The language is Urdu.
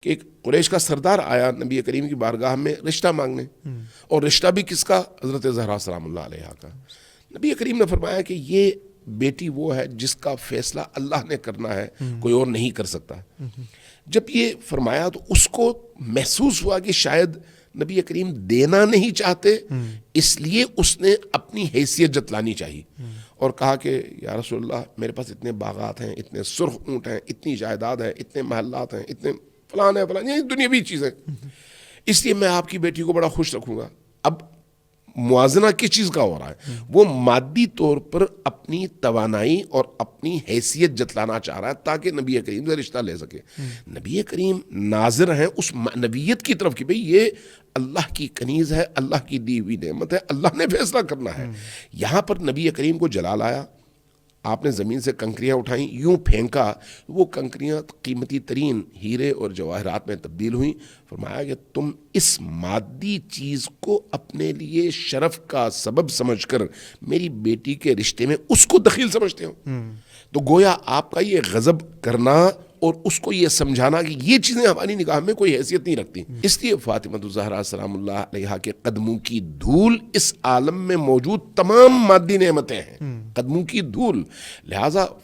کہ ایک قریش کا سردار آیا نبی کریم کی بارگاہ میں رشتہ مانگنے، اور رشتہ بھی کس کا؟ حضرت زہرا سلام اللہ علیہا کا۔ نبی کریم نے فرمایا کہ یہ بیٹی وہ ہے جس کا فیصلہ اللہ نے کرنا ہے، کوئی اور نہیں کر سکتا۔ جب یہ فرمایا تو اس کو محسوس ہوا کہ شاید نبی کریم دینا نہیں چاہتے، اس لیے اس نے اپنی حیثیت جتلانی چاہیے اور کہا کہ یا رسول اللہ میرے پاس اتنے باغات ہیں، اتنے سرخ اونٹ ہیں، اتنی جائیداد ہے، اتنے محلات ہیں، اتنے فلان ہے فلان، یہ دنیاوی چیزیں، اس لیے میں آپ کی بیٹی کو بڑا خوش رکھوں گا۔ اب موازنہ کس چیز کا ہو رہا ہے؟ وہ مادی طور پر اپنی توانائی اور اپنی حیثیت جتلانا چاہ رہا ہے تاکہ نبی کریم سے رشتہ لے سکے۔ نبی کریم ناظر ہیں اس نبیت کی طرف کہ بھئی یہ اللہ کی کنیز ہے، اللہ کی دی ہوئی نعمت ہے، اللہ نے فیصلہ کرنا ہے۔ یہاں پر نبی کریم کو جلال آیا، آپ نے زمین سے کنکریاں اٹھائیں، یوں پھینکا، وہ کنکریاں قیمتی ترین ہیرے اور جواہرات میں تبدیل ہوئیں۔ فرمایا کہ تم اس مادی چیز کو اپنے لیے شرف کا سبب سمجھ کر میری بیٹی کے رشتے میں اس کو دخیل سمجھتے ہو۔ تو گویا آپ کا یہ غضب کرنا اور اس کو یہ سمجھانا کہ یہ چیزیں ہماری نگاہ میں کوئی حیثیت نہیں رکھتی، اس لیے فاطمہ الزہرا سلام اللہ علیہا کے قدموں کی دھول اس عالم میں موجود تمام مادی نعمتیں ہیں، قدموں کی دھول۔ لہٰذا